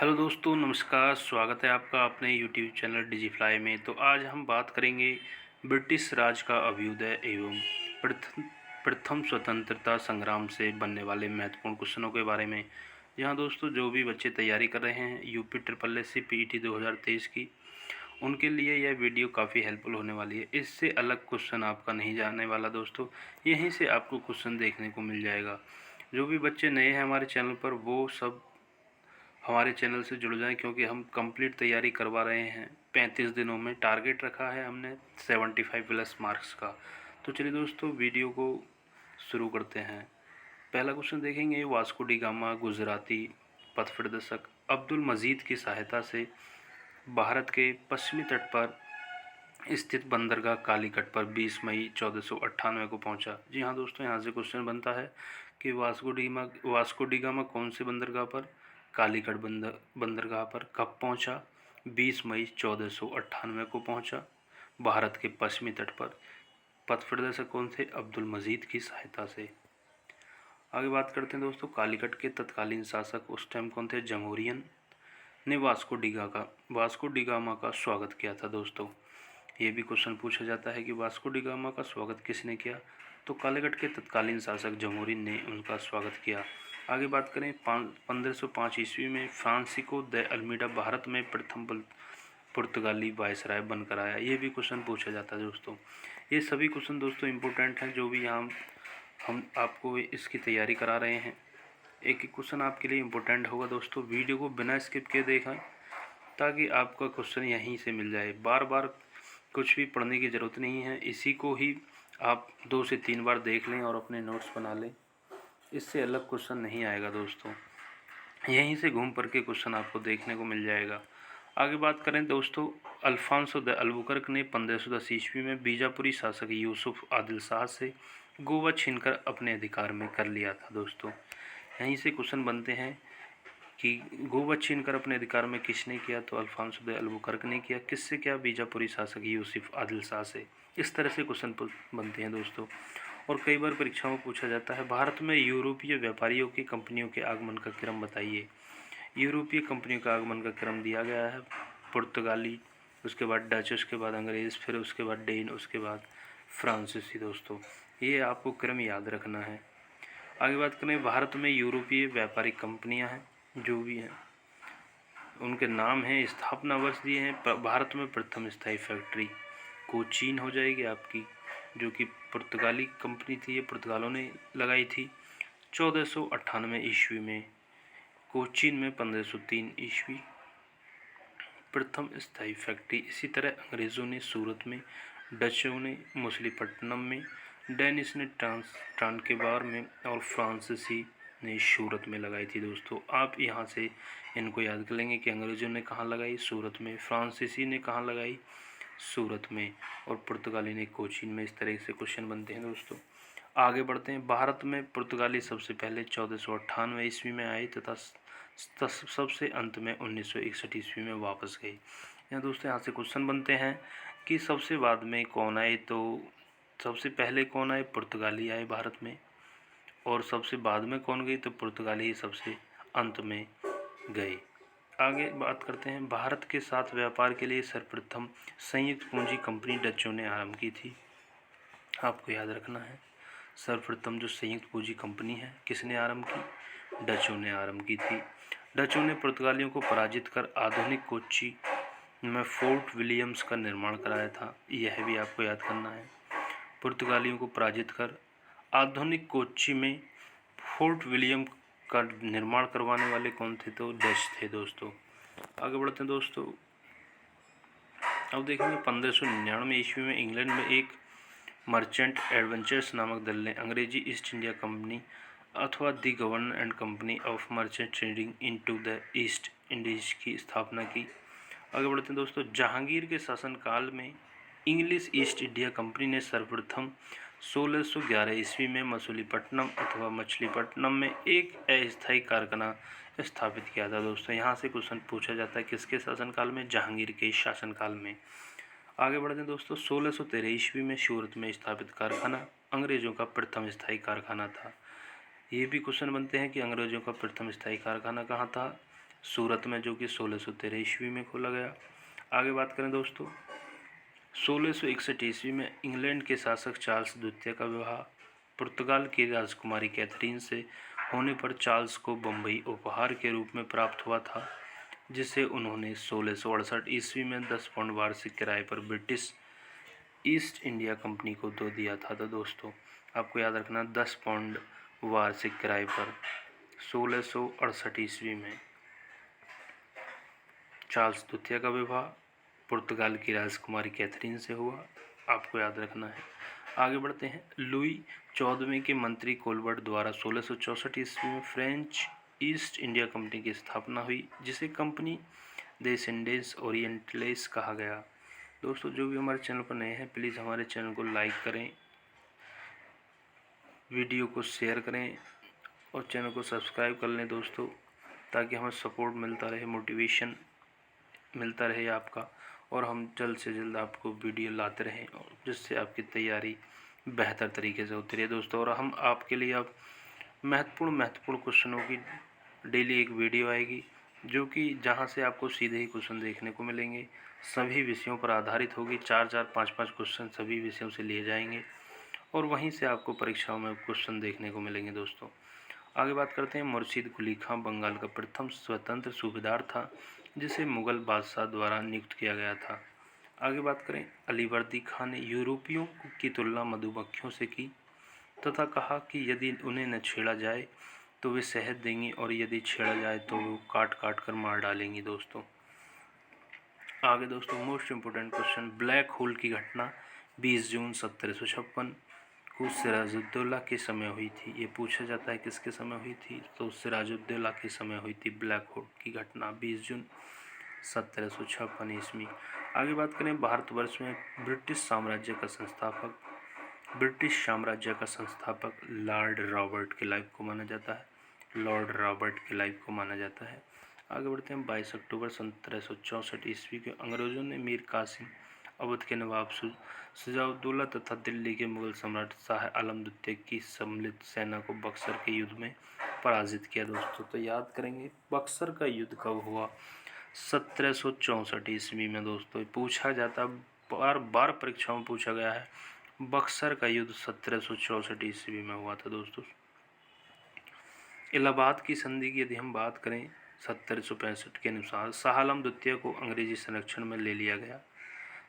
Hello दोस्तों, नमस्कार। स्वागत है आपका अपने यूट्यूब चैनल डिजीफ्लाई में। तो आज हम बात करेंगे ब्रिटिश राज का अभ्युदय एवं प्रथम प्रथम स्वतंत्रता संग्राम से बनने वाले महत्वपूर्ण क्वेश्चनों के बारे में। जहां दोस्तों जो भी बच्चे तैयारी कर रहे हैं UP triple S C PET 2023 की, उनके लिए यह वीडियो काफ़ी हेल्पफुल होने वाली है। इससे अलग क्वेश्चन आपका नहीं जाने वाला दोस्तों, यहीं से आपको क्वेश्चन देखने को मिल जाएगा। जो भी बच्चे नए हैं हमारे चैनल पर, वो सब हमारे चैनल से जुड़ जाएं, क्योंकि हम कंप्लीट तैयारी करवा रहे हैं। 35 दिनों में टारगेट रखा है हमने 75 प्लस मार्क्स का। तो चलिए दोस्तों, वीडियो को शुरू करते हैं। पहला क्वेश्चन देखेंगे, वास्को डी गामा गुजराती पथ प्रदर्शक अब्दुल मजीद की सहायता से भारत के पश्चिमी तट पर स्थित बंदरगाह कालीकट पर 20 मई 1498 को पहुंचा। जी हाँ दोस्तों, यहाँ से क्वेश्चन बनता है कि वास्को डी गामा कौन से बंदरगाह पर, कालीकट बंदरगाह पर कब पहुंचा? 20 मई 1498 को पहुंचा भारत के पश्चिमी तट पर। पथ प्रदर्शक कौन थे? अब्दुल मजीद की सहायता से। आगे बात करते हैं दोस्तों, कालीकट के तत्कालीन शासक उस टाइम कौन थे? जमहूरियन ने वास्को डी गामा का स्वागत किया था दोस्तों। ये भी क्वेश्चन पूछा जाता है कि वास्को डी गामा का स्वागत किसने किया? तो कालीकट के तत्कालीन शासक जमहूरियन ने उनका स्वागत किया। आगे बात करें, 1505 ईस्वी में फ्रांसिस्को द अल्मीडा भारत में प्रथम पुर्तगाली वायसराय बनकर आया। ये भी क्वेश्चन पूछा जाता है दोस्तों। ये सभी क्वेश्चन दोस्तों इंपॉर्टेंट हैं, जो भी यहाँ हम आपको इसकी तैयारी करा रहे हैं। एक एक क्वेश्चन आपके लिए इम्पोर्टेंट होगा दोस्तों। वीडियो को बिना स्किप किए देखें, ताकि आपका क्वेश्चन यहीं से मिल जाए। बार बार कुछ भी पढ़ने की ज़रूरत नहीं है, इसी को ही आप 2 से 3 बार देख लें और अपने नोट्स बना लें। इससे अलग क्वेश्चन नहीं आएगा दोस्तों, यहीं से घूम कर के क्वेश्चन आपको देखने को मिल जाएगा। आगे बात करें दोस्तों, अल्फांसो द अल्बुकर्क ने 1510 ईस्वी में बीजापुरी शासक यूसुफ आदिल शाह से गोवा छीनकर अपने अधिकार में कर लिया था दोस्तों। यहीं से क्वेश्चन बनते हैं कि गोवा छीनकर अपने अधिकार में किसने किया? तो अल्फांसो द अल्बुकर्क ने किया। किससे किया? बीजापुरी शासक यूसुफ आदिल शाह से। इस तरह से क्वेश्चन बनते हैं दोस्तों। और कई बार परीक्षाओं में पूछा जाता है, भारत में यूरोपीय व्यापारियों की कंपनियों के आगमन का क्रम बताइए। यूरोपीय कंपनियों का आगमन का क्रम दिया गया है, पुर्तगाली, उसके बाद डच, उसके बाद अंग्रेज़, फिर उसके बाद डेन, उसके बाद फ्रांसीसी दोस्तों। ये आपको क्रम याद रखना है। आगे बात करें, भारत में यूरोपीय व्यापारिक कंपनियां हैं, जो भी हैं उनके नाम हैं, स्थापना वर्ष दिए हैं। भारत में प्रथम स्थायी फैक्ट्री कोचीन हो जाएगी आपकी, जो कि पुर्तगाली कंपनी थी, ये पुर्तगालों ने लगाई थी 1498 ईस्वी में। कोचीन में 1503 ईस्वी प्रथम स्थायी फैक्ट्री। इसी तरह अंग्रेज़ों ने सूरत में, डचों ने मछलीपट्टनम में, डेनिश ने ट्रांकेबार में और फ्रांसीसी ने सूरत में लगाई थी दोस्तों। आप यहाँ से इनको याद कर लेंगे कि अंग्रेज़ों ने कहाँ लगाई? सूरत में। फ्रांसीसी ने कहाँ लगाई? सूरत में। और पुर्तगाली ने कोचीन में। इस तरह से क्वेश्चन बनते हैं दोस्तों। आगे बढ़ते हैं, भारत में पुर्तगाली सबसे पहले 1498 ईस्वी में आए तथा सबसे अंत में 1961 ईस्वी में वापस गए। यहाँ दोस्तों यहाँ से क्वेश्चन बनते हैं कि सबसे बाद में कौन आए? तो सबसे पहले कौन आए? पुर्तगाली आए भारत में। और सबसे बाद में कौन गई? तो पुर्तगाली ही सबसे अंत में गए। आगे बात करते हैं, भारत के साथ व्यापार के लिए सर्वप्रथम संयुक्त पूंजी कंपनी डचों ने आरंभ की थी। आपको याद रखना है, सर्वप्रथम जो संयुक्त पूंजी कंपनी है, किसने आरंभ की? डचों ने आरंभ की थी। डचों ने पुर्तगालियों को पराजित कर आधुनिक कोच्चि में फोर्ट विलियम्स का निर्माण कराया था। यह भी आपको याद करना है। पुर्तगालियों को पराजित कर आधुनिक कोच्चि में फोर्ट विलियम का निर्माण करवाने वाले कौन थे? तो डच थे दोस्तों। आगे बढ़ते हैं दोस्तों, अब देखेंगे 1599 ईस्वी में इंग्लैंड में एक मर्चेंट एडवेंचर्स नामक दल ने अंग्रेजी ईस्ट इंडिया कंपनी अथवा the governor and company of merchant trading into the East Indies की स्थापना की। आगे बढ़ते हैं दोस्तों, जहांगीर के शासनकाल में इंग्लिश ईस्ट इंडिया कंपनी ने सर्वप्रथम 1611 ईस्वी में मछलीपट्टनम अथवा मछलीपट्टनम में एक अस्थायी कारखाना स्थापित किया था दोस्तों। यहाँ से क्वेश्चन पूछा जाता है, किसके शासनकाल में? जहांगीर के शासनकाल में। आगे बढ़ते हैं दोस्तों, 1613 ईस्वी में सूरत में स्थापित कारखाना अंग्रेज़ों का प्रथम स्थायी कारखाना था। ये भी क्वेश्चन बनते हैं कि अंग्रेज़ों का प्रथम स्थायी कारखाना कहाँ था? सूरत में, जो कि 1613 ईस्वी में खोला गया। आगे बात करें दोस्तों, 1661 ईस्वी में इंग्लैंड के शासक चार्ल्स द्वितीय का विवाह पुर्तगाल की राजकुमारी कैथरीन से होने पर चार्ल्स को बम्बई उपहार के रूप में प्राप्त हुआ था, जिसे उन्होंने 1668 ईस्वी में 10 पाउंड वार्षिक किराए पर ब्रिटिश ईस्ट इंडिया कंपनी को दे दिया था। तो दोस्तों आपको याद रखना, 10 पाउंड वार्षिक किराए पर 1668 ईस्वी में चार्ल्स द्वितीय का विवाह पुर्तगाल की राजकुमारी कैथरीन से हुआ, आपको याद रखना है। आगे बढ़ते हैं, लुई 14वें के मंत्री कोलबर्ट द्वारा 1664 ईस्वी में फ्रेंच ईस्ट इंडिया कंपनी की स्थापना हुई, जिसे कंपनी देस इंडियस ओरिएंटलेस कहा गया। दोस्तों जो भी हमारे चैनल पर नए हैं, प्लीज़ हमारे चैनल को लाइक करें, वीडियो को शेयर करें और चैनल को सब्सक्राइब कर लें दोस्तों, ताकि हमें सपोर्ट मिलता रहे, मोटिवेशन मिलता रहे आपका, और हम जल्द से जल्द आपको वीडियो लाते रहें, और जिससे आपकी तैयारी बेहतर तरीके से होती रहे दोस्तों। और हम आपके लिए अब महत्वपूर्ण क्वेश्चनों की डेली एक वीडियो आएगी, जो कि जहां से आपको सीधे ही क्वेश्चन देखने को मिलेंगे। सभी विषयों पर आधारित होगी, 4-4, 5-5 क्वेश्चन सभी विषयों से लिए जाएंगे, और वहीं से आपको परीक्षाओं में क्वेश्चन देखने को मिलेंगे दोस्तों। आगे बात करते हैं, मुर्शीद कुली खां बंगाल का प्रथम स्वतंत्र सूबेदार था, जिसे मुगल बादशाह द्वारा नियुक्त किया गया था। आगे बात करें, अलीवर्दी खां ने यूरोपियों की तुलना मधुमक्खियों से की तथा कहा कि यदि उन्हें न छेड़ा जाए तो वे शहद देंगी, और यदि छेड़ा जाए तो वो काट काट कर मार डालेंगी दोस्तों। आगे दोस्तों, most important question, black hole की घटना 20 जून 1756 को सिराजुद्दौला के समय हुई थी। ये पूछा जाता है किसके समय हुई थी, तो सिराजुद्दौला के समय हुई थी ब्लैक होल की घटना 20 जून 1756 ईस्वी। आगे बात करें, भारतवर्ष में ब्रिटिश साम्राज्य का संस्थापक लॉर्ड रॉबर्ट क्लाइव को माना जाता है। लॉर्ड रॉबर्ट क्लाइव को माना जाता है। आगे बढ़ते हैं, 22 अक्टूबर 1764 ईस्वी के अंग्रेज़ों ने मीर कासिम, अवध के नवाब शुजाउद्दौला तथा दिल्ली के मुगल सम्राट शाह आलम द्वितीय की सम्मिलित सेना को बक्सर के युद्ध में पराजित किया दोस्तों। तो याद करेंगे, बक्सर का युद्ध कब हुआ, 1764 ईस्वी में दोस्तों। पूछा जाता, बार बार परीक्षाओं में पूछा गया है, बक्सर का युद्ध 1764 ईस्वी में हुआ था दोस्तों। इलाहाबाद की संधि की यदि हम बात करें, 1765 के अनुसार शाह आलम द्वितीय को अंग्रेजी संरक्षण में ले लिया गया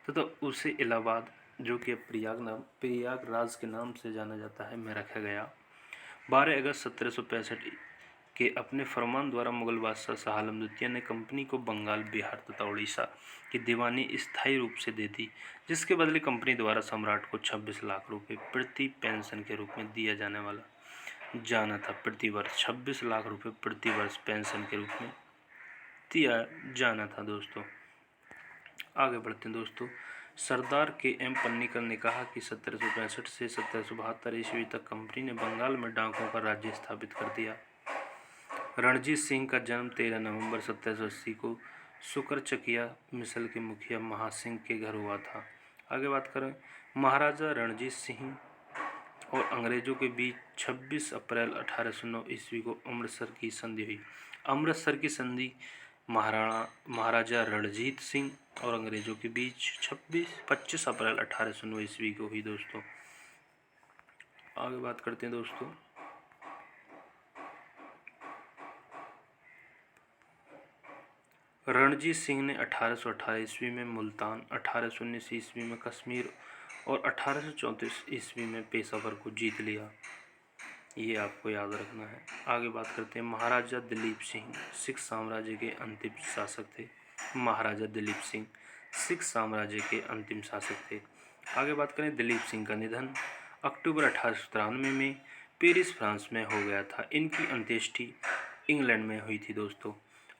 तथा उसे इलाहाबाद, जो कि प्रयागराज के नाम से जाना जाता है, में रखा गया। 12 अगस्त 1765 के अपने फरमान द्वारा मुगल बादशाह शाह आलम द्वितीय ने कंपनी को बंगाल, बिहार तथा उड़ीसा की दीवानी स्थायी रूप से दे दी, जिसके बदले कंपनी द्वारा सम्राट को 26 लाख रुपए प्रति पेंशन के रूप में दिया जाना था। प्रति वर्ष 26 लाख रुपए प्रति वर्ष पेंशन के रूप में दिया जाना था दोस्तों। आगे बढ़ते हैं दोस्तों, सरदार के एम पन्नीकर ने कहा कि 1765 से 1772 ईस्वी तक कंपनी ने बंगाल में डाकुओं का राज्य स्थापित कर दिया। रणजीत सिंह का जन्म 13 नवंबर 1780 को सुकरचकिया मिसल के मुखिया महासिंह के घर हुआ था। आगे बात करें, महाराजा रणजीत सिंह और अंग्रेजों के बीच 26 अप्रैल 1809 ईस्वी को अमृतसर की संधि हुई। अमृतसर की संधि महाराजा रणजीत सिंह और अंग्रेजों के बीच 25 अप्रैल 1809 ईस्वी को हुई दोस्तों। आगे बात करते हैं दोस्तों, रणजीत सिंह ने 1818 ईस्वी में मुल्तान, 1819 ईस्वी में कश्मीर और 1834 ईस्वी में पेशावर को जीत लिया। ये आपको याद रखना है। आगे बात करते हैं, महाराजा दिलीप सिंह सिख साम्राज्य के अंतिम शासक थे। महाराजा दिलीप सिंह सिख साम्राज्य के अंतिम शासक थे। आगे बात करें, दिलीप सिंह का निधन अक्टूबर 1893 में पेरिस, फ्रांस में हो गया था। इनकी अंत्येष्टि इंग्लैंड में हुई थी दोस्तों।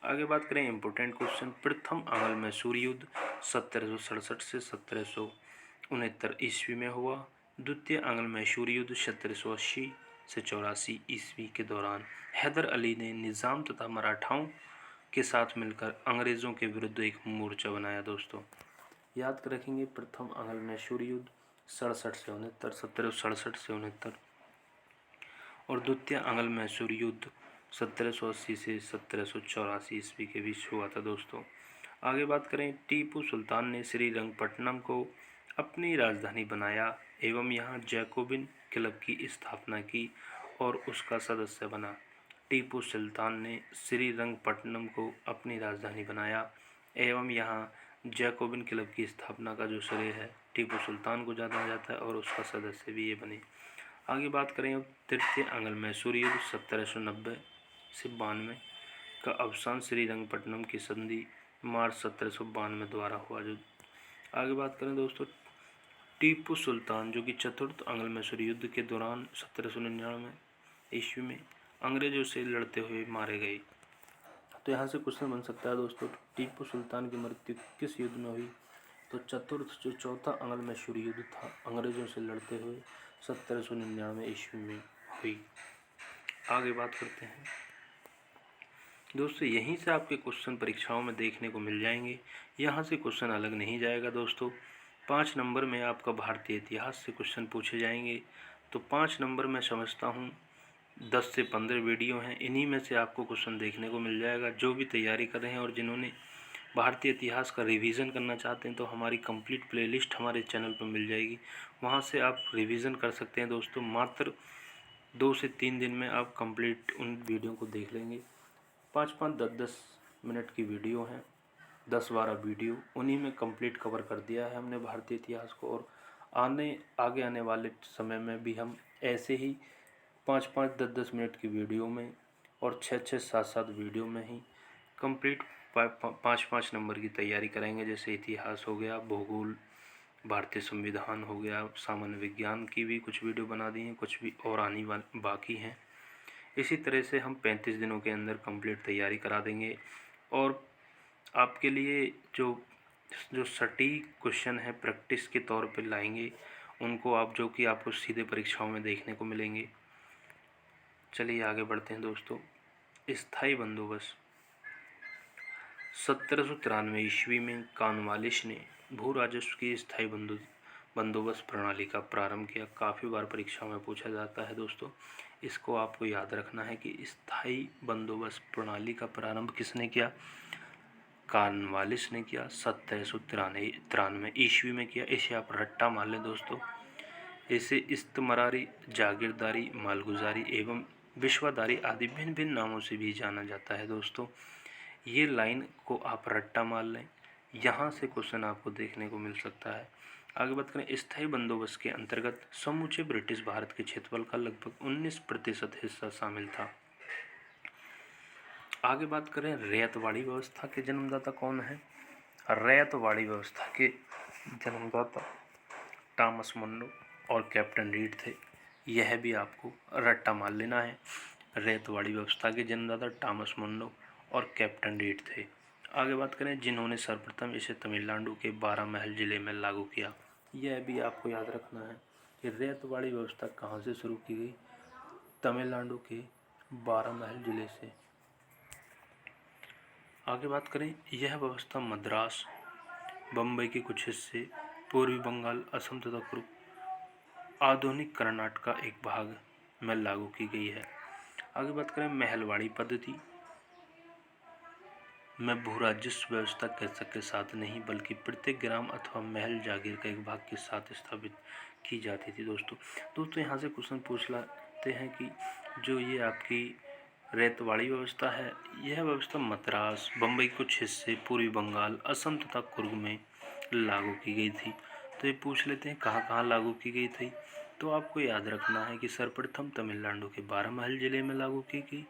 आगे बात करें, इंपोर्टेंट क्वेश्चन, प्रथम आंग्ल मैसूर युद्ध 1767 से 1769 ईस्वी में हुआ। द्वितीय आंग्ल मैसूर युद्ध 1780 से 84 ईस्वी के दौरान हैदर अली ने निज़ाम तथा मराठाओं के साथ मिलकर अंग्रेज़ों के विरुद्ध एक मोर्चा बनाया दोस्तों। याद रखेंगे, प्रथम आंग्ल मैसूर युद्ध 67 से 69, 1767 से 69, और द्वितीय आंग्ल मैसूर युद्ध 1780 से 1784 ईस्वी के बीच हुआ था दोस्तों। आगे बात करें, टीपू सुल्तान ने श्रीरंगपट्टनम को अपनी राजधानी बनाया एवं यहाँ जैकोबिन क्लब की स्थापना की और उसका सदस्य बना। टीपू सुल्तान ने श्रीरंगपट्टनम को अपनी राजधानी बनाया एवं यहाँ जैकोबिन क्लब की स्थापना का जो श्रेय है टीपू सुल्तान को जाना जाता है और उसका सदस्य भी ये बने। आगे बात करें अब तृतीय आंग्ल मैसूर युद्ध 1790 से 92 का अवसान श्रीरंगपट्टनम की संधि मार्च 1792 द्वारा हुआ। जो आगे बात करें दोस्तों, टीपू सुल्तान जो कि चतुर्थ आंग्ल मैसूर युद्ध के दौरान 1799 ईस्वी में अंग्रेजों से लड़ते हुए मारे गए। तो यहाँ से क्वेश्चन बन सकता है दोस्तों, टीपू सुल्तान की मृत्यु किस युद्ध में हुई? तो चतुर्थ जो चौथा आंग्ल मैसूर युद्ध था अंग्रेजों से लड़ते हुए 1799 ईस्वी में हुई। आगे बात करते हैं दोस्तों, यहीं से आपके क्वेश्चन परीक्षाओं में देखने को मिल जाएंगे। यहाँ से क्वेश्चन अलग नहीं जाएगा दोस्तों। 5 नंबर में आपका भारतीय इतिहास से क्वेश्चन पूछे जाएंगे। तो 5 नंबर में समझता हूँ 10 से 15 वीडियो हैं, इन्हीं में से आपको क्वेश्चन देखने को मिल जाएगा। जो भी तैयारी कर रहे हैं और जिन्होंने भारतीय इतिहास का रिवीजन करना चाहते हैं तो हमारी कंप्लीट प्लेलिस्ट हमारे चैनल पर मिल जाएगी, वहाँ से आप रिवीजन कर सकते हैं दोस्तों। मात्र 2 से 3 दिन में आप कंप्लीट उन वीडियो को देख लेंगे। 5-5, 10-10 मिनट की वीडियो हैं, 10-12 वीडियो, उन्हीं में कंप्लीट कवर कर दिया है हमने भारतीय इतिहास को। और आगे आने वाले समय में भी हम ऐसे ही 5-5, 10-10 मिनट की वीडियो में और 6-6, 7-7 वीडियो में ही कंप्लीट 5-5 नंबर की तैयारी करेंगे। जैसे इतिहास हो गया, भूगोल, भारतीय संविधान हो गया, सामान्य विज्ञान की भी कुछ वीडियो बना दी हैं, कुछ भी और आनी बाकी हैं। इसी तरह से हम 35 दिनों के अंदर कंप्लीट तैयारी करा देंगे और आपके लिए जो सटीक क्वेश्चन है प्रैक्टिस के तौर पे लाएंगे उनको आप, जो कि आपको सीधे परीक्षाओं में देखने को मिलेंगे। चलिए आगे बढ़ते हैं दोस्तों। स्थायी बंदोबस्त 1793 ईस्वी में कॉर्नवालिस ने भू राजस्व की स्थायी बंदोबस्त प्रणाली का प्रारंभ किया। काफ़ी बार परीक्षाओं में पूछा जाता है दोस्तों, इसको आपको याद रखना है कि स्थायी बंदोबस्त प्रणाली का प्रारंभ किसने किया? कॉर्नवालिस ने किया, 1793 ईस्वी में किया। इसे आप रट्टा मान लें दोस्तों। इसे इस्तमरारी, जागीरदारी, मालगुजारी एवं विश्वादारी आदि भिन्न भिन्न नामों से भी जाना जाता है दोस्तों। ये लाइन को आप रट्टा मान लें, यहाँ से क्वेश्चन आपको देखने को मिल सकता है। आगे बात करें, स्थायी बंदोबस्त के अंतर्गत समूचे ब्रिटिश भारत के क्षेत्रफल का लगभग 19% हिस्सा शामिल था। आगे बात करें, रैयतवाड़ी व्यवस्था के जन्मदाता कौन है? रैयतवाड़ी व्यवस्था के जन्मदाता टॉमस मुन्रो और कैप्टन रीड थे। यह भी आपको रट्टा मान लेना है। रैयतवाड़ी व्यवस्था के जन्मदाता टॉमस मुन्रो और कैप्टन रीड थे। आगे बात करें, जिन्होंने सर्वप्रथम इसे तमिलनाडु के 12 महल जिले में लागू किया। यह भी आपको याद रखना है कि रैयतवाड़ी व्यवस्था कहाँ से शुरू की गई? तमिलनाडु के 12 महल जिले से। आगे बात करें, यह व्यवस्था मद्रास, बम्बई के कुछ हिस्से, पूर्वी बंगाल, असम तथा आधुनिक कर्नाटक का एक भाग में लागू की गई है। आगे बात करें, महलवाड़ी पद्धति में भू राजस्व व्यवस्था कैसे के साथ नहीं बल्कि प्रत्येक ग्राम अथवा महल जागीर का एक भाग के साथ स्थापित की जाती थी दोस्तों यहाँ से क्वेश्चन पूछ लाते हैं कि जो ये आपकी रैयतवाड़ी व्यवस्था है, यह व्यवस्था मद्रास, बम्बई कुछ हिस्से, पूर्वी बंगाल, असम तथा कुर्ग में लागू की गई थी। तो ये पूछ लेते हैं कहाँ कहाँ लागू की गई थी। तो आपको याद रखना है कि सर्वप्रथम तमिलनाडु के 12 महल जिले में लागू की गई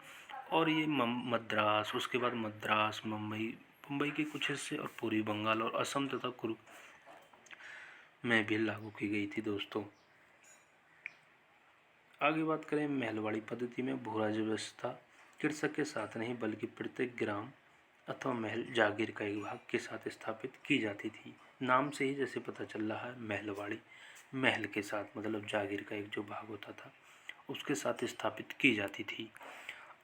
और ये मद्रास, उसके बाद मद्रास, मुंबई के कुछ हिस्से और पूर्वी बंगाल और असम तथा कुर्ग में भी लागू की गई थी दोस्तों। आगे बात करें, महलवाड़ी पद्धति में भू राजस्व व्यवस्था कृषक के साथ नहीं बल्कि प्रत्येक ग्राम अथवा महल जागीर का एक भाग के साथ स्थापित की जाती थी। नाम से ही जैसे पता चल रहा है, महलवाड़ी महल के साथ मतलब जागीर का एक जो भाग होता था उसके साथ स्थापित की जाती थी।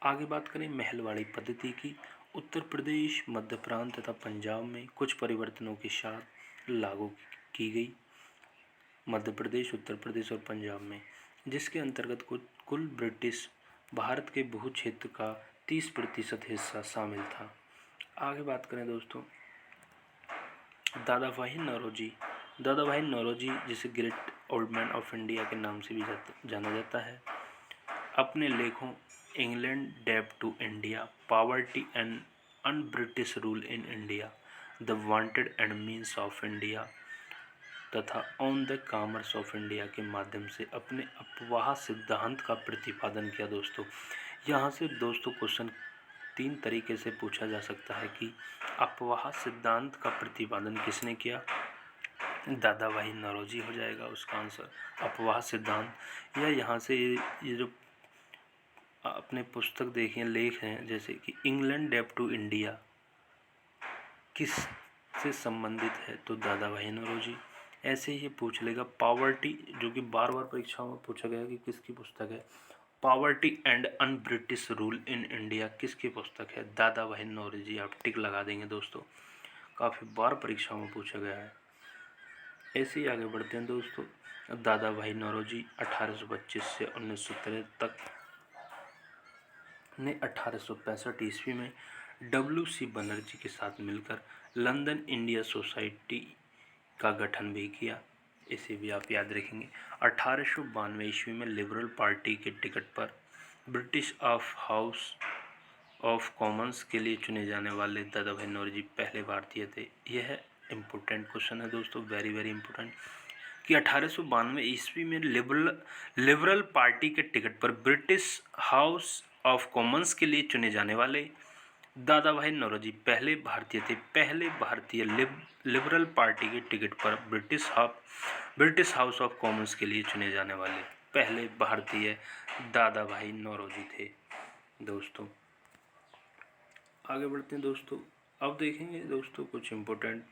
आगे बात करें महलवाड़ी पद्धति की, उत्तर प्रदेश, मध्य प्रांत तथा पंजाब में कुछ परिवर्तनों के साथ लागू की गई। मध्य प्रदेश, उत्तर प्रदेश और पंजाब में, जिसके अंतर्गत कुल ब्रिटिश भारत के भू क्षेत्र का 30% हिस्सा शामिल था। आगे बात करें दोस्तों, दादा भाई नौरोजी। दादा भाई नौरोजी, जिसे great old man of India के नाम से भी जाना जाता है, अपने लेखों England debt to India, poverty and un British rule in India, the wanted and means of India तथा on the commerce of India के माध्यम से अपने अपवाह सिद्धांत का प्रतिपादन किया। दोस्तों यहाँ से दोस्तों क्वेश्चन 3 तरीके से पूछा जा सकता है कि अपवाह सिद्धांत का प्रतिपादन किसने किया। दादा भाई नौरोजी हो जाएगा उसका आंसर, अपवाह सिद्धांत। या यहाँ से ये जो अपने पुस्तक देखें लेख हैं, जैसे कि इंग्लैंड डेप टू इंडिया किस से संबंधित है, तो दादा भाई नौरोजी। ऐसे ही पूछ लेगा पॉवर्टी, जो कि बार बार परीक्षाओं में पूछा गया कि किसकी पुस्तक है। Poverty and un British rule in India किसकी पुस्तक है, दादा भाई नौरोजी। आप टिक लगा देंगे दोस्तों, काफ़ी बार परीक्षाओं में पूछा गया है। ऐसे ही आगे बढ़ते हैं दोस्तों, दादा भाई नौरोजी 1825 से 1913 तक ने 1865 ईस्वी में W.C. बनर्जी के साथ मिलकर लंदन इंडिया सोसाइटी का गठन भी किया। इसे भी आप याद रखेंगे। 1892 ईस्वी में लिबरल पार्टी के टिकट पर ब्रिटिश हाउस ऑफ कॉमन्स के लिए चुने जाने वाले दादा भाई नौरोजी पहले भारतीय थे। यह इम्पोर्टेंट क्वेश्चन है दोस्तों, वेरी वेरी इंपॉर्टेंट, कि 1892 ईस्वी में लिबरल पार्टी के टिकट पर ब्रिटिश हाउस ऑफ कॉमन्स के लिए चुने जाने वाले दादा भाई नौरोजी पहले भारतीय थे। पहले भारतीय लिबरल पार्टी के टिकट पर ब्रिटिश हाउस ऑफ कॉमन्स के लिए चुने जाने वाले पहले भारतीय दादा भाई नौरोजी थे। दोस्तों आगे बढ़ते हैं दोस्तों, अब देखेंगे दोस्तों कुछ इम्पोर्टेंट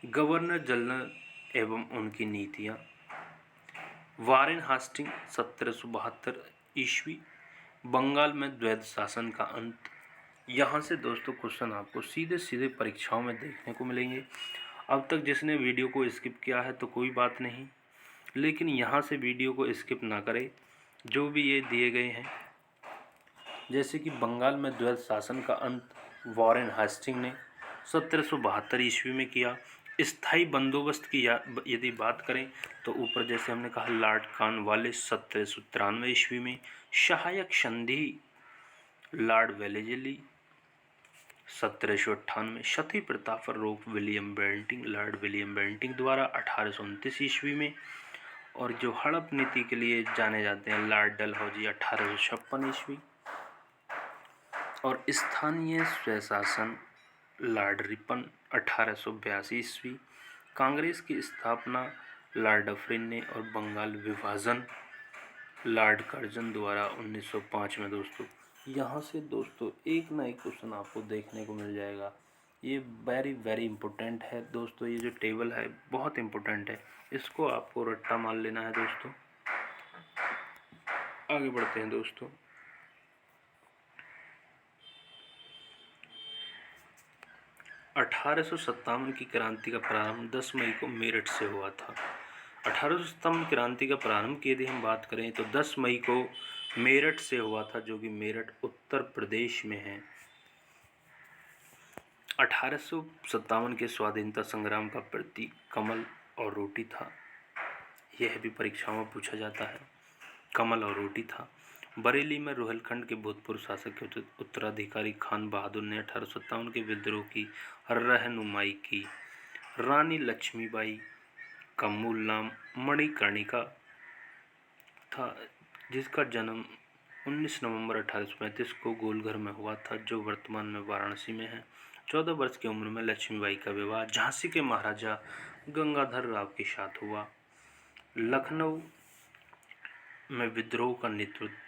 गवर्नर जनरल एवं उनकी नीतियाँ। वारेन हास्टिंग 1772 ईस्वी, बंगाल में द्वैध शासन का अंत। यहाँ से दोस्तों क्वेश्चन आपको सीधे सीधे परीक्षाओं में देखने को मिलेंगे। अब तक जिसने वीडियो को स्किप किया है तो कोई बात नहीं, लेकिन यहाँ से वीडियो को स्किप ना करें। जो भी ये दिए गए हैं, जैसे कि बंगाल में द्वैध शासन का अंत वारेन हास्टिंग ने 1772 ईस्वी में किया। स्थायी बंदोबस्त की यदि बात करें तो ऊपर जैसे हमने कहा लॉर्ड कॉर्नवालिस 1793 ईस्वी में। सहायक संधि लॉर्ड वेलेस्ली 1798। सती प्रथा पर रोक लॉर्ड विलियम बेंटिंग द्वारा 1829 ईस्वी में। और जो हड़प नीति के लिए जाने जाते हैं लॉर्ड डलहौजी 1856 ईस्वी। और स्थानीय स्वशासन लॉर्ड रिपन 1882 ईस्वी। कांग्रेस की स्थापना लॉर्ड डफरिन ने और बंगाल विभाजन लॉर्ड कर्जन द्वारा 1905 में। दोस्तों यहाँ से दोस्तों एक ना एक क्वेश्चन आपको देखने को मिल जाएगा। ये वेरी वेरी इंपॉर्टेंट है दोस्तों, ये जो टेबल है बहुत इंपॉर्टेंट है, इसको आपको रट्टा मान लेना है दोस्तों। आगे बढ़ते हैं दोस्तों, 1857 की क्रांति का प्रारंभ 10 मई को मेरठ से हुआ था। 1857 क्रांति का प्रारंभ की यदि हम बात करें तो 10 मई को मेरठ से हुआ था, जो कि मेरठ उत्तर प्रदेश में है। 1857 के स्वाधीनता संग्राम का प्रतीक कमल और रोटी था। यह भी परीक्षाओं में पूछा जाता है, कमल और रोटी था। बरेली में रोहिलखंड के भूतपूर्व शासक के उत्तराधिकारी खान बहादुर ने 1857 के विद्रोह की रहनुमाई की। रानी लक्ष्मीबाई का मूल नाम मणिकर्णिका था, जिसका जन्म 19 नवंबर 1835 को गोलघर में हुआ था, जो वर्तमान में वाराणसी में है। 14 वर्ष की उम्र में लक्ष्मीबाई का विवाह झांसी के महाराजा गंगाधर राव के साथ हुआ। लखनऊ में विद्रोह का नेतृत्व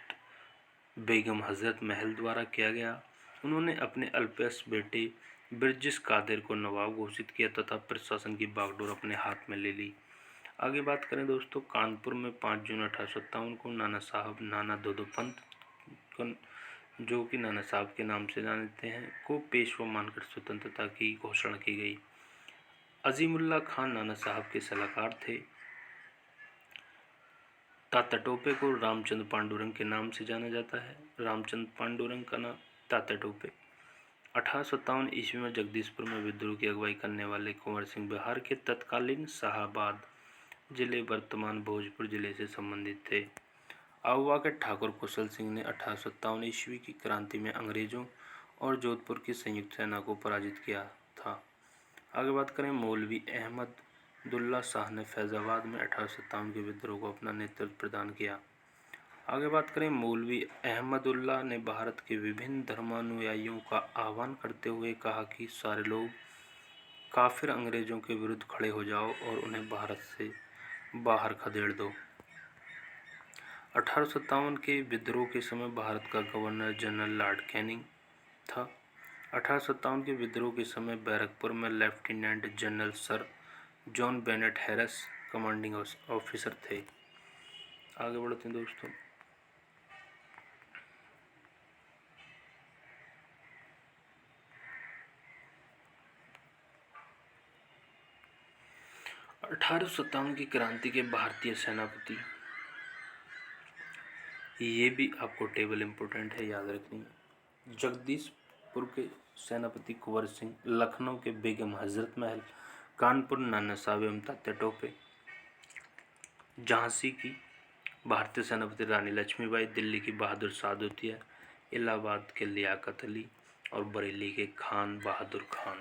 बेगम हजरत महल द्वारा किया गया। उन्होंने अपने अल्पवयस्क बेटे ब्रिजेश कादिर को नवाब घोषित किया तथा प्रशासन की बागडोर अपने हाथ में ले ली। आगे बात करें दोस्तों, कानपुर में 5 जून 1857 को नाना दोदो पंत, जो कि नाना साहब के नाम से जानते हैं, को पेशवा मानकर स्वतंत्रता की घोषणा की गई। अजीमुल्ला खान नाना साहब के सलाहकार थे। तात्या टोपे को रामचंद्र पांडुरंग के नाम से जाना जाता है। रामचंद्र पांडुरंग का नाम तात्या टोपे। 1857 ईस्वी में जगदीशपुर में विद्रोह की अगुवाई करने वाले कुंवर सिंह बिहार के तत्कालीन शाहाबाद जिले वर्तमान भोजपुर जिले से संबंधित थे। आउवा के ठाकुर कुशल सिंह ने 1857 ईस्वी की क्रांति में अंग्रेजों और जोधपुर की संयुक्त सेना को पराजित किया था। आगे बात करें, मौलवी अहमदुल्ला शाह ने फैजाबाद में 1857 के विद्रोह को अपना नेतृत्व प्रदान किया। आगे बात करें, मौलवी अहमदुल्ला ने भारत के विभिन्न धर्मानुयायियों का आह्वान करते हुए कहा कि सारे लोग काफिर अंग्रेजों के विरुद्ध खड़े हो जाओ और उन्हें भारत से बाहर खदेड़ दो। 1857 के विद्रोह के समय भारत का गवर्नर जनरल लॉर्ड कैनिंग था। 1857 के विद्रोह के समय बैरकपुर में lieutenant general sir John Bennett Harris commanding officer थे। आगे बढ़ते हैं दोस्तों। अठारह की क्रांति के भारतीय सेनापति, ये भी आपको टेबल इम्पोर्टेंट है, याद रखनी है। जगदीशपुर के सेनापति कुंवर सिंह, लखनऊ के बेगम हजरत महल, कानपुर नाना साहब एवं तात्या टोपे, झांसी की भारतीय सेनापति रानी लक्ष्मीबाई, दिल्ली की बहादुर सादोतिया, इलाहाबाद के लियाकत अली और बरेली के खान बहादुर खान।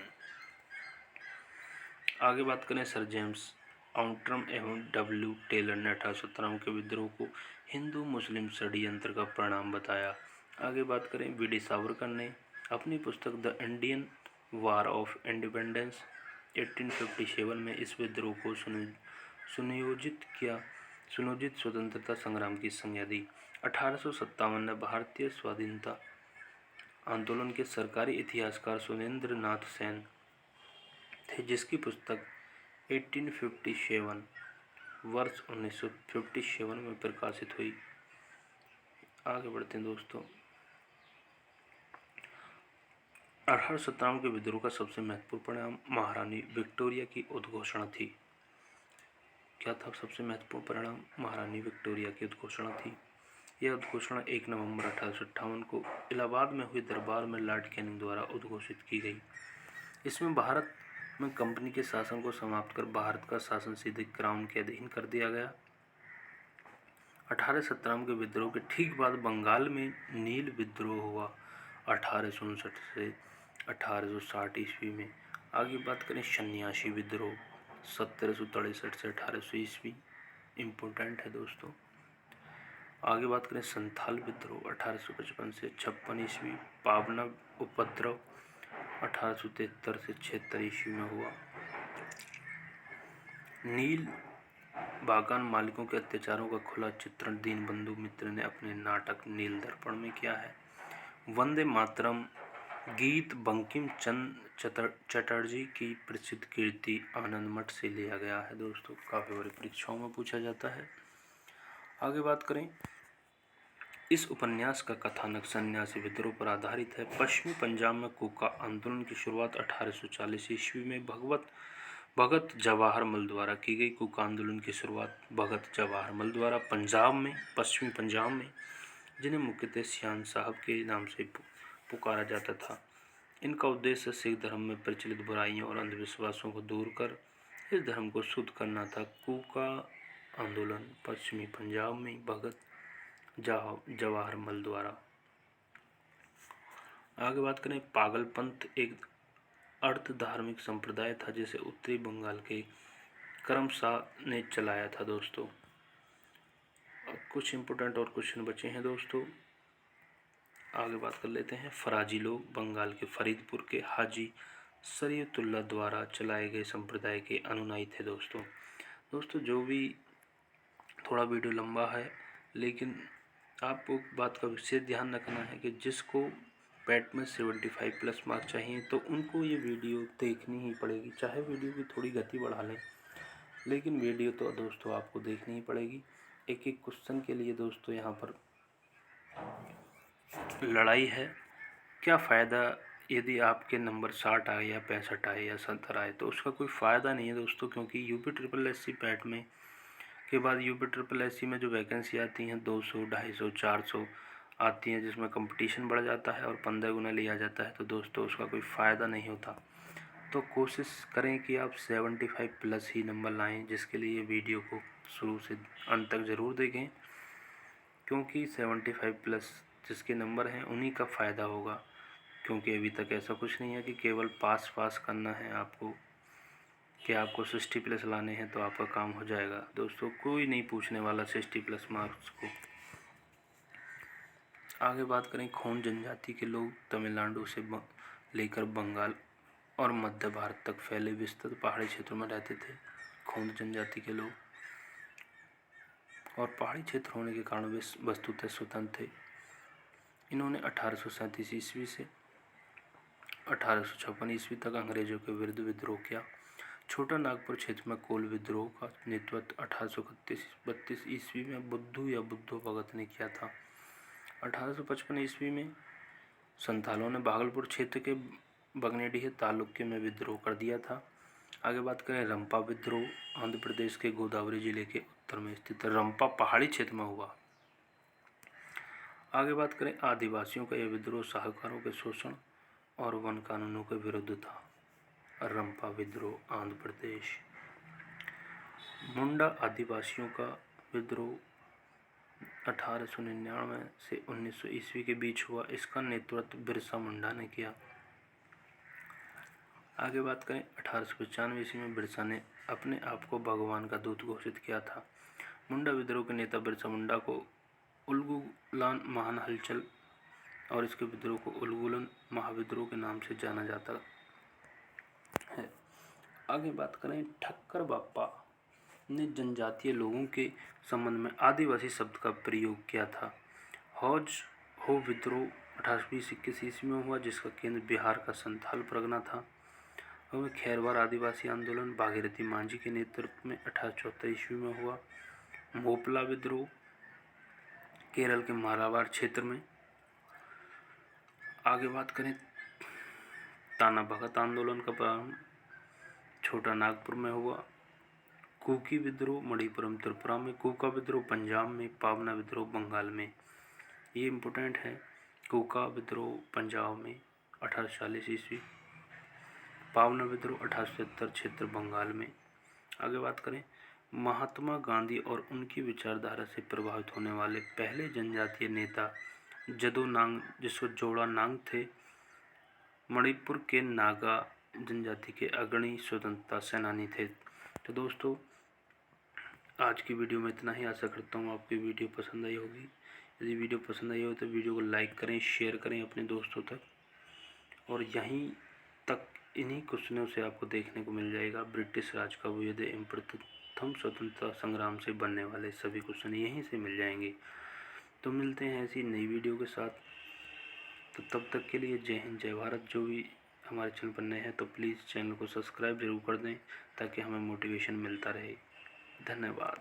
आगे बात करें, सर जेम्स आउंट्रम एवं डब्ल्यू टेलर ने 1817 के विद्रोह को हिंदू मुस्लिम षड्यंत्र का परिणाम बताया। आगे बात करें, वी.डी. सावरकर ने अपनी पुस्तक the Indian war of independence 1857 में इस विद्रोह को सुनियोजित स्वतंत्रता संग्राम की संज्ञा दी। 1857 में भारतीय स्वाधीनता आंदोलन के सरकारी इतिहासकार सुरेंद्र नाथ सेन थे, जिसकी पुस्तक 1857 वर्ष 1957 में प्रकाशित हुई। आगे बढ़ते हैं दोस्तों। 1857 के विद्रोह का सबसे महत्वपूर्ण परिणाम महारानी विक्टोरिया की उद्घोषणा थी। क्या था सबसे महत्वपूर्ण परिणाम? महारानी विक्टोरिया की उद्घोषणा थी। यह उद्घोषणा 1 नवंबर 1858 को इलाहाबाद में हुई दरबार में लॉर्ड कैनिंग द्वारा उद्घोषित की गई। इसमें भारत में कंपनी के शासन को समाप्त कर भारत का शासन सीधे क्राउन के अधीन कर दिया गया। 1857 के विद्रोह के ठीक बाद बंगाल में नील विद्रोह हुआ 1859 से 1860 ईस्वी में। आगे बात करें, सन्यासी विद्रोह 1763 से 1800 ईस्वी, इम्पोर्टेंट है दोस्तों। आगे बात करें, संथाल विद्रोह 1855 से 56 ईस्वी। पावना उपद्रव 1873 से 76 ईस्वी में हुआ। नील बागान मालिकों के अत्याचारों का खुला चित्रण दीनबंधु मित्र ने अपने नाटक नील दर्पण में किया है। वंदे मातरम गीत बंकिम चंद्र चटर्जी की प्रसिद्ध कीर्ति आनंद मठ से लिया गया है दोस्तों, काफ़ी बड़ी परीक्षाओं में पूछा जाता है। आगे बात करें, इस उपन्यास का कथानक सन्यासी विद्रोह पर आधारित है। पश्चिमी पंजाब में कूका आंदोलन की शुरुआत 1840 ईस्वी में भगत जवाहर मल द्वारा की गई। कूका आंदोलन की शुरुआत भगत जवाहर मल द्वारा पश्चिमी पंजाब में, जिन्हें मुख्यतः सियान साहब के नाम से पुकारा जाता था। इनका उद्देश्य सिख धर्म में प्रचलित बुराइयों और अंधविश्वासों को दूर कर इस धर्म को शुद्ध करना था। कूका आंदोलन पश्चिमी पंजाब में भगत जवाहर मल द्वारा। आगे बात करें, पागलपंथ एक अर्ध धार्मिक संप्रदाय था जिसे उत्तरी बंगाल के करमशाह ने चलाया था दोस्तों। कुछ इम्पोर्टेंट और क्वेश्चन बचे हैं दोस्तों, आगे बात कर लेते हैं। फराजी लोग बंगाल के फरीदपुर के हाजी शरीयतुल्लाह द्वारा चलाए गए संप्रदाय के अनुयायी थे दोस्तों जो भी थोड़ा वीडियो लंबा है, लेकिन आपको बात का विशेष ध्यान रखना है कि जिसको पैट में 75+ मार्क चाहिए तो उनको ये वीडियो देखनी ही पड़ेगी, चाहे वीडियो की थोड़ी गति बढ़ा लें, लेकिन वीडियो तो दोस्तों आपको देखनी ही पड़ेगी। एक एक क्वेश्चन के लिए दोस्तों यहाँ पर लड़ाई है। क्या फ़ायदा यदि आपके नंबर 60 आए या 65 आए या 70 आए, तो उसका कोई फ़ायदा नहीं है दोस्तों, क्योंकि UP SSC पैट में के बाद UPSSC में जो वैकेंसी आती हैं 200, 250, 400 आती हैं, जिसमें कंपटीशन बढ़ जाता है और 15 गुना लिया जाता है, तो दोस्तों उसका कोई फ़ायदा नहीं होता। तो कोशिश करें कि आप 75 प्लस ही नंबर लाएं, जिसके लिए वीडियो को शुरू से अंत तक ज़रूर देखें, क्योंकि 75 प्लस जिसके नंबर हैं उन्हीं का फ़ायदा होगा। क्योंकि अभी तक ऐसा कुछ नहीं है कि केवल पास करना है आपको, कि आपको 60 प्लस लाने हैं तो आपका काम हो जाएगा। दोस्तों कोई नहीं पूछने वाला 60 प्लस मार्क्स को। आगे बात करें, खोंड जनजाति के लोग तमिलनाडु से लेकर बंगाल और मध्य भारत तक फैले विस्तृत पहाड़ी क्षेत्रों में रहते थे। खोंड जनजाति के लोग, और पहाड़ी क्षेत्र होने के कारण वे वस्तुतः स्वतंत्र थे। इन्होंने 1837 ईस्वी से 1856 ईस्वी तक अंग्रेजों के विरुद्ध विद्रोह किया। छोटा नागपुर क्षेत्र में कोल विद्रोह का नेतृत्व 1832 ईस्वी में बुद्धू या बुद्धो भगत ने किया था। 1855 ईस्वी में संथालों ने भागलपुर क्षेत्र के बगनेडीह तालुके में विद्रोह कर दिया था। आगे बात करें, रंपा विद्रोह आंध्र प्रदेश के गोदावरी जिले के उत्तर में स्थित रंपा पहाड़ी क्षेत्र में हुआ। आगे बात करें, आदिवासियों का यह विद्रोह साहूकारों के शोषण और वन कानूनों के विरुद्ध था। रंपा विद्रोह आंध्र प्रदेश। मुंडा आदिवासियों का विद्रोह 1899 से 1900 ईस्वी के बीच हुआ। इसका नेतृत्व बिरसा मुंडा ने किया। आगे बात करें, 1895 ईस्वी में बिरसा ने अपने आप को भगवान का दूत घोषित किया था। मुंडा विद्रोह के नेता बिरसा मुंडा को उलगुलान महान हलचल और इसके विद्रोह को उलगुलन महाविद्रोह के नाम से जाना जाता है। आगे बात करें, ठक्कर बापा ने जनजातीय लोगों के संबंध में आदिवासी शब्द का प्रयोग किया था। हौज हो विद्रोह 1820-21 ईस्वी में हुआ, जिसका केंद्र बिहार का संथाल परगना था। वह खैरवार आदिवासी आंदोलन भागीरथी मांझी के नेतृत्व में 1874 ईस्वी में हुआ। मोपला विद्रोह केरल के मालाबार क्षेत्र में। आगे बात करें, ताना भगत आंदोलन का प्रारंभ छोटा नागपुर में हुआ। कुकी विद्रोह मणिपुरम त्रिपुरा में, कुका विद्रोह पंजाब में, पावना विद्रोह बंगाल में। ये इम्पोर्टेंट है। कुका विद्रोह पंजाब में 1840 ईस्वी, पावना विद्रोह 1870 क्षेत्र बंगाल में। आगे बात करें, महात्मा गांधी और उनकी विचारधारा से प्रभावित होने वाले पहले जनजातीय नेता जदो नांग, जिसको जोड़ा नांग थे, मणिपुर के नागा जनजाति के अग्रणी स्वतंत्रता सेनानी थे। तो दोस्तों आज की वीडियो में इतना ही। आशा करता हूँ आपकी वीडियो पसंद आई होगी। यदि वीडियो पसंद आई हो तो वीडियो को लाइक करें, शेयर करें अपने दोस्तों तक। और यहीं तक इन्हीं क्वेश्चनों से आपको देखने को मिल जाएगा ब्रिटिश राज का अभ्युदय एवं प्रथम स्वतंत्रता संग्राम से बनने वाले सभी क्वेश्चन यहीं से मिल जाएंगे। तो मिलते हैं ऐसी नई वीडियो के साथ। तो तब तक के लिए जय हिंद, जय भारत। जो भी हमारे चैनल पर नए हैं तो प्लीज़ चैनल को सब्सक्राइब जरूर कर दें, ताकि हमें मोटिवेशन मिलता रहे। धन्यवाद।